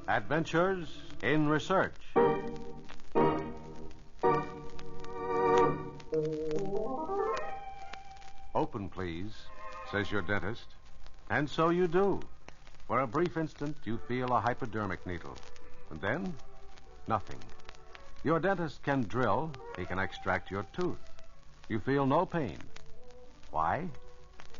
Adventures in Research. Open, please, says your dentist. And so you do. For a brief instant, you feel a hypodermic needle. And then, nothing. Your dentist can drill. He can extract your tooth. You feel no pain. Why?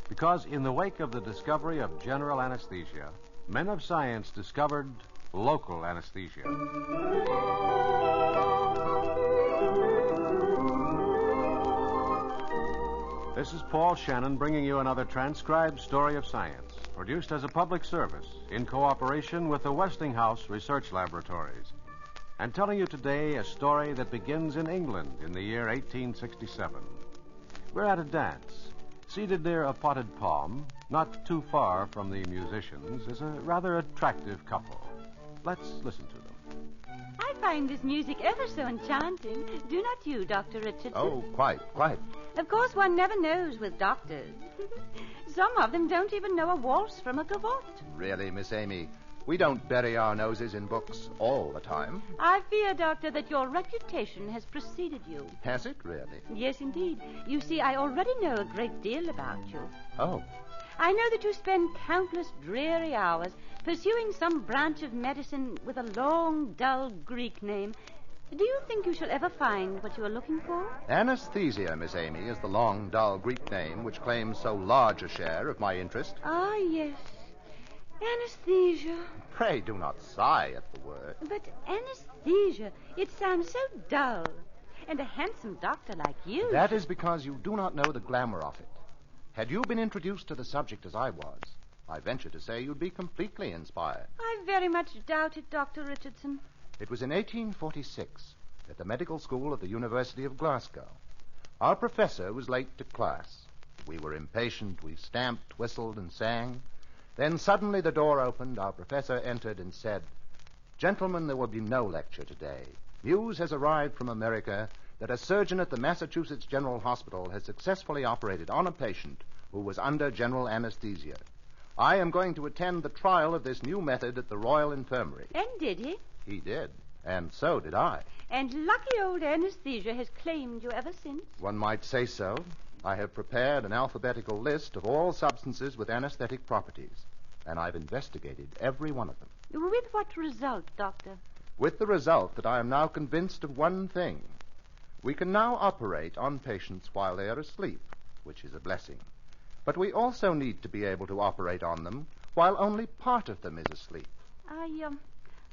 Because in the wake of the discovery of general anesthesia, men of science discovered local anesthesia. This is Paul Shannon bringing you another transcribed story of science, produced as a public service in cooperation with the Westinghouse Research Laboratories, and telling you today a story that begins in England in the year 1867. We're at a dance. Seated near a potted palm, not too far from the musicians, is a rather attractive couple. Let's listen to them. I find this music ever so enchanting. Do not you, Dr. Richardson? Oh, quite. Of course, one never knows with doctors. Some of them don't even know a waltz from a gavotte. Really, Miss Amy, we don't bury our noses in books all the time. I fear, Doctor, that your reputation has preceded you. Has it, really? Yes, indeed. You see, I already know a great deal about you. Oh. I know that you spend countless dreary hours pursuing some branch of medicine with a long, dull Greek name. Do you think you shall ever find what you are looking for? Anesthesia, Miss Amy, is the long, dull Greek name which claims so large a share of my interest. Ah, yes. Anesthesia. Pray do not sigh at the word. But anesthesia, it sounds so dull. And a handsome doctor like you... That is because you do not know the glamour of it. Had you been introduced to the subject as I was, I venture to say you'd be completely inspired. I very much doubt it, Dr. Richardson. It was in 1846 at the medical school at the University of Glasgow. Our professor was late to class. We were impatient. We stamped, whistled, and sang. Then suddenly the door opened, our professor entered and said, "Gentlemen, there will be no lecture today. News has arrived from America that a surgeon at the Massachusetts General Hospital has successfully operated on a patient who was under general anesthesia. I am going to attend the trial of this new method at the Royal Infirmary." And did he? He did, and so did I. And lucky old anesthesia has claimed you ever since? One might say so. I have prepared an alphabetical list of all substances with anesthetic properties, and I've investigated every one of them. With what result, Doctor? With the result that I am now convinced of one thing. We can now operate on patients while they are asleep, which is a blessing. But we also need to be able to operate on them while only part of them is asleep. I'm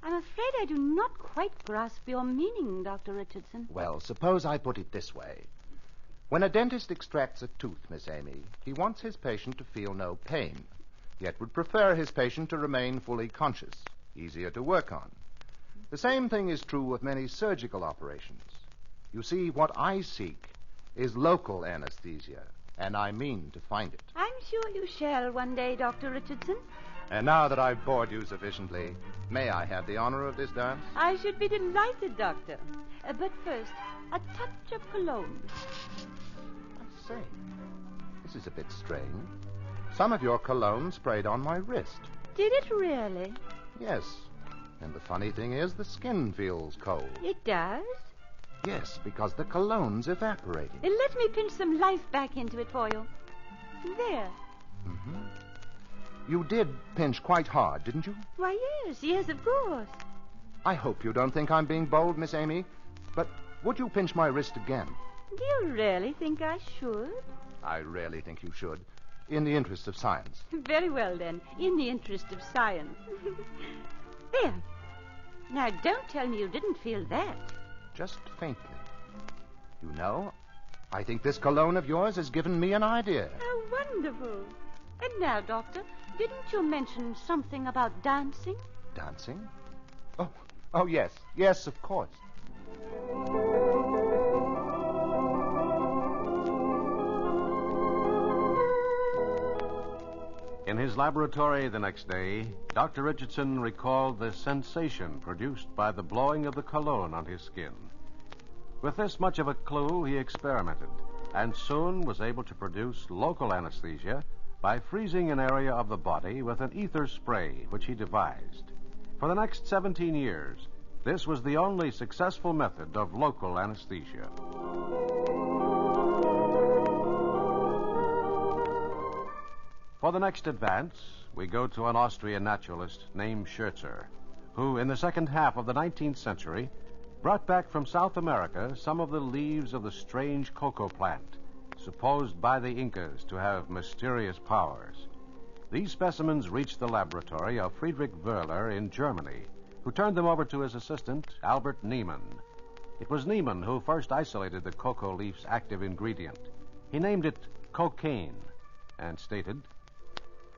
afraid I do not quite grasp your meaning, Dr. Richardson. Well, suppose I put it this way. When a dentist extracts a tooth, Miss Amy, he wants his patient to feel no pain, yet would prefer his patient to remain fully conscious, easier to work on. The same thing is true of many surgical operations. You see, what I seek is local anesthesia, and I mean to find it. I'm sure you shall one day, Dr. Richardson. And now that I've bored you sufficiently, may I have the honor of this dance? I should be delighted, Doctor. But first, a touch of cologne. I say, this is a bit strange. Some of your cologne sprayed on my wrist. Did it really? Yes. And the funny thing is, the skin feels cold. It does? Yes, because the cologne's evaporating. Let me pinch some life back into it for you. There. Mm-hmm. You did pinch quite hard, didn't you? Why, yes, of course. I hope you don't think I'm being bold, Miss Amy, but would you pinch my wrist again? Do you really think I should? I really think you should, in the interest of science. Very well, then, in the interest of science. There. Now, don't tell me you didn't feel that. Just faintly. You know, I think this cologne of yours has given me an idea. How wonderful. And now, Doctor, didn't you mention something about dancing? Dancing? Oh, yes. Yes, of course. In his laboratory the next day, Dr. Richardson recalled the sensation produced by the blowing of the cologne on his skin. With this much of a clue, he experimented and soon was able to produce local anesthesia by freezing an area of the body with an ether spray, which he devised. For the next 17 years, this was the only successful method of local anesthesia. For the next advance, we go to an Austrian naturalist named Scherzer, who in the second half of the 19th century brought back from South America some of the leaves of the strange cocoa plant, supposed by the Incas to have mysterious powers. These specimens reached the laboratory of Friedrich Wöhler in Germany, who turned them over to his assistant, Albert Niemann. It was Niemann who first isolated the cocoa leaf's active ingredient. He named it cocaine and stated,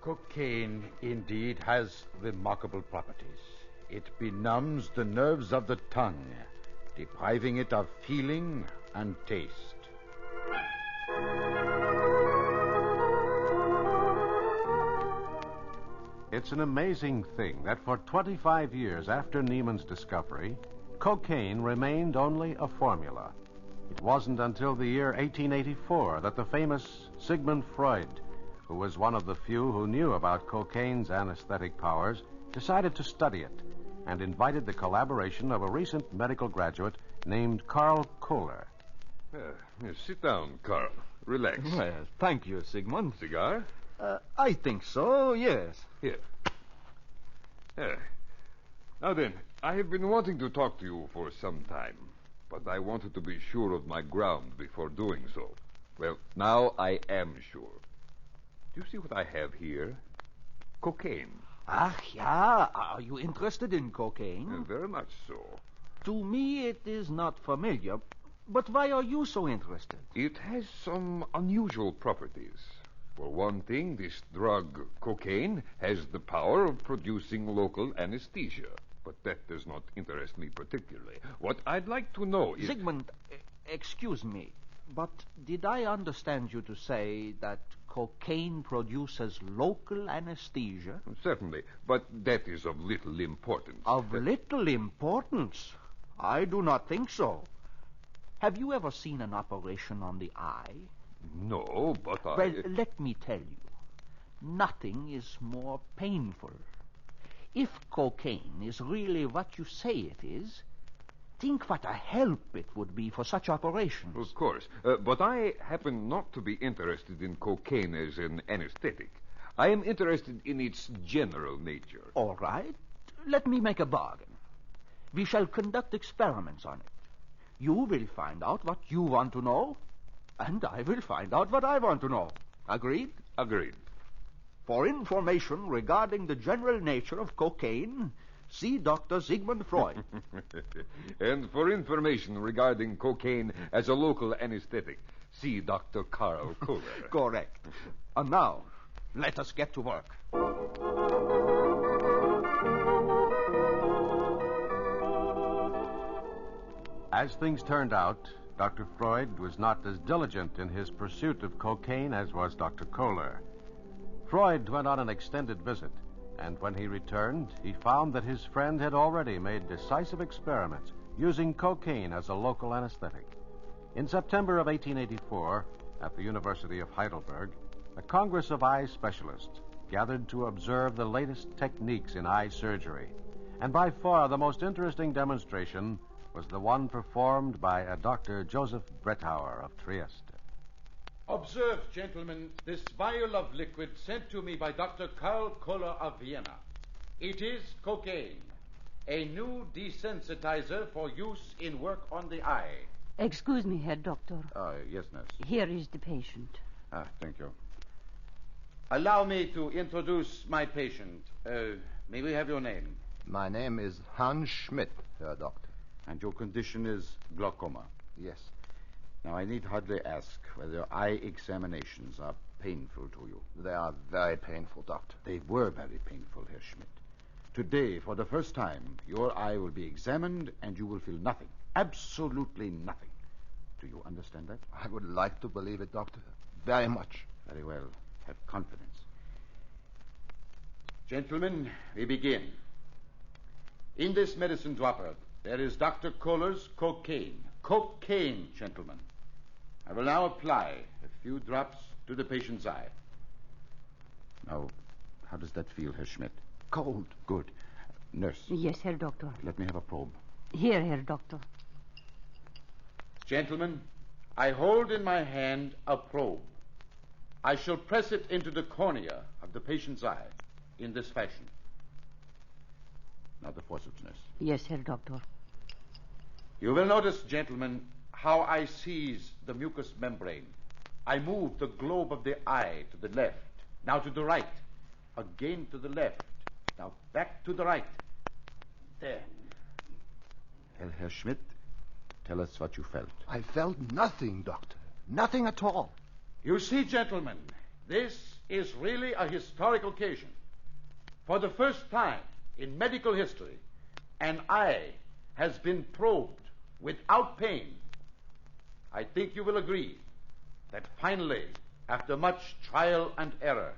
Cocaine indeed has remarkable properties. It benumbs the nerves of the tongue, depriving it of feeling and taste. It's an amazing thing that for 25 years after Niemann's discovery, cocaine remained only a formula. It wasn't until the year 1884 that the famous Sigmund Freud, who was one of the few who knew about cocaine's anesthetic powers, decided to study it and invited the collaboration of a recent medical graduate named Karl Kohler. Sit down, Carl. Relax. Well, thank you, Sigmund. Cigar? I think so, yes. Here. Now then, I have been wanting to talk to you for some time, but I wanted to be sure of my ground before doing so. Well, now I am sure. Do you see what I have here? Cocaine. Ach, ja. Are you interested in cocaine? Very much so. To me, it is not familiar. But why are you so interested? It has some unusual properties. For one thing, this drug, cocaine, has the power of producing local anesthesia. But that does not interest me particularly. What I'd like to know is... Sigmund, excuse me, but did I understand you to say that cocaine produces local anesthesia? Certainly, but that is of little importance. Of little importance? I do not think so. Have you ever seen an operation on the eye? No, but I... Well, let me tell you, nothing is more painful. If cocaine is really what you say it is, think what a help it would be for such operations. Of course, but I happen not to be interested in cocaine as an anesthetic. I am interested in its general nature. All right, let me make a bargain. We shall conduct experiments on it. You will find out what you want to know, and I will find out what I want to know. Agreed? Agreed. For information regarding the general nature of cocaine, see Dr. Sigmund Freud. And for information regarding cocaine as a local anesthetic, see Dr. Karl Kohler. Correct. And now, let us get to work. As things turned out, Dr. Freud was not as diligent in his pursuit of cocaine as was Dr. Kohler. Freud went on an extended visit, and when he returned, he found that his friend had already made decisive experiments using cocaine as a local anesthetic. In September of 1884, at the University of Heidelberg, a Congress of Eye Specialists gathered to observe the latest techniques in eye surgery. And by far the most interesting demonstration was the one performed by a Dr. Joseph Brettauer of Trieste. Observe, gentlemen, this vial of liquid sent to me by Dr. Karl Kohler of Vienna. It is cocaine, a new desensitizer for use in work on the eye. Excuse me, Herr Doctor. Yes, nurse. Here is the patient. Thank you. Allow me to introduce my patient. May we have your name? My name is Hans Schmidt, Herr Doctor. And your condition is glaucoma. Yes. Now, I need hardly ask whether eye examinations are painful to you. They are very painful, Doctor. They were very painful, Herr Schmidt. Today, for the first time, your eye will be examined and you will feel nothing. Absolutely nothing. Do you understand that? I would like to believe it, Doctor. Very much. Very well. Have confidence. Gentlemen, we begin. In this medicine dropper, there is Dr. Kohler's cocaine. cocaine, gentlemen. I will now apply a few drops to the patient's eye. Now, how does that feel, Herr Schmidt? Cold. Good. Nurse, Yes, Herr Doctor. let me have a probe. Here, Herr Doctor. Gentlemen, I hold in my hand a probe. I shall press it into the cornea of the patient's eye in this fashion. Now the forceps, nurse. Yes, Herr Doctor. You will notice, gentlemen, how I seize the mucous membrane. I move the globe of the eye to the left, now to the right, again to the left, now back to the right. There. Well, Herr Schmidt, tell us what you felt. I felt nothing, Doctor. Nothing at all. You see, gentlemen, this is really a historic occasion. For the first time in medical history, an eye has been probed without pain. I think you will agree that finally, after much trial and error,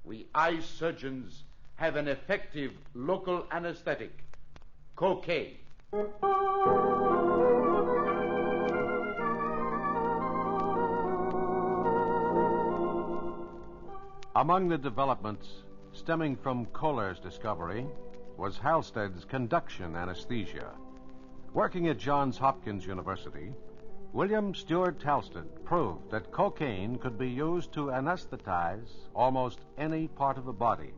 we eye surgeons have an effective local anesthetic, cocaine. Among the developments stemming from Kohler's discovery was Halstead's conduction anesthesia. Working at Johns Hopkins University, William Stewart Halstead proved that cocaine could be used to anesthetize almost any part of the body.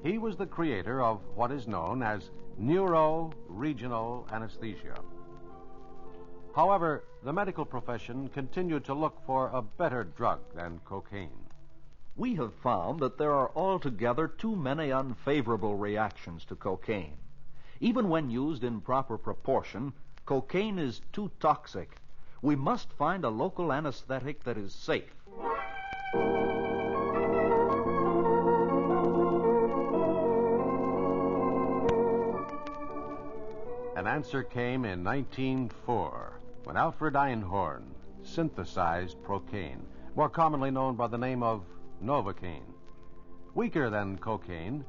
He was the creator of what is known as neuro-regional anesthesia. However, the medical profession continued to look for a better drug than cocaine. We have found that there are altogether too many unfavorable reactions to cocaine. Even when used in proper proportion, cocaine is too toxic. We must find a local anesthetic that is safe. An answer came in 1904 when Alfred Einhorn synthesized procaine, more commonly known by the name of Novocaine. Weaker than cocaine,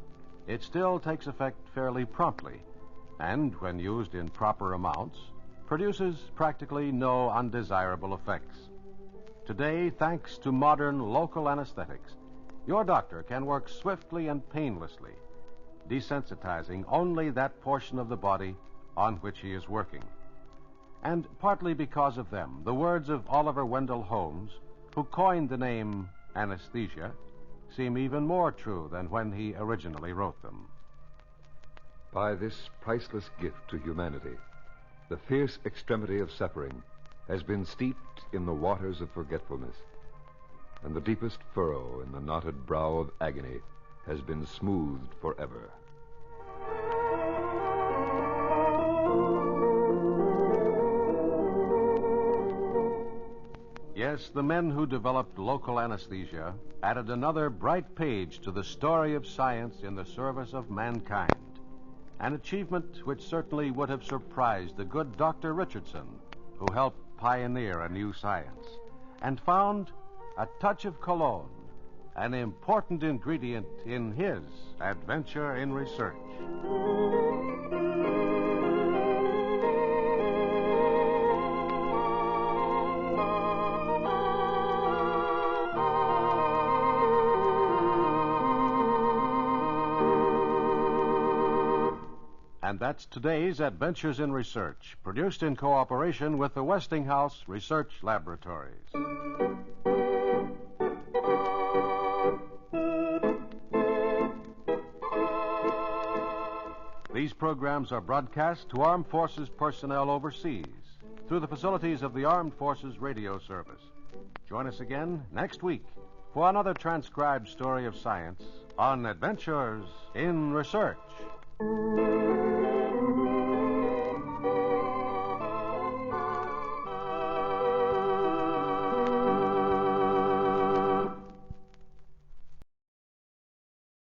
it still takes effect fairly promptly, and when used in proper amounts, produces practically no undesirable effects. Today, thanks to modern local anesthetics, your doctor can work swiftly and painlessly, desensitizing only that portion of the body on which he is working. And partly because of them, the words of Oliver Wendell Holmes, who coined the name anesthesia, seem even more true than when he originally wrote them. By this priceless gift to humanity, the fierce extremity of suffering has been steeped in the waters of forgetfulness, and the deepest furrow in the knotted brow of agony has been smoothed forever. Yes, the men who developed local anesthesia added another bright page to the story of science in the service of mankind. An achievement which certainly would have surprised the good Dr. Richardson, who helped pioneer a new science and found a touch of Cologne, an important ingredient in his adventure in research. And that's today's Adventures in Research, produced in cooperation with the Westinghouse Research Laboratories. These programs are broadcast to Armed Forces personnel overseas through the facilities of the Armed Forces Radio Service. Join us again next week for another transcribed story of science on Adventures in Research.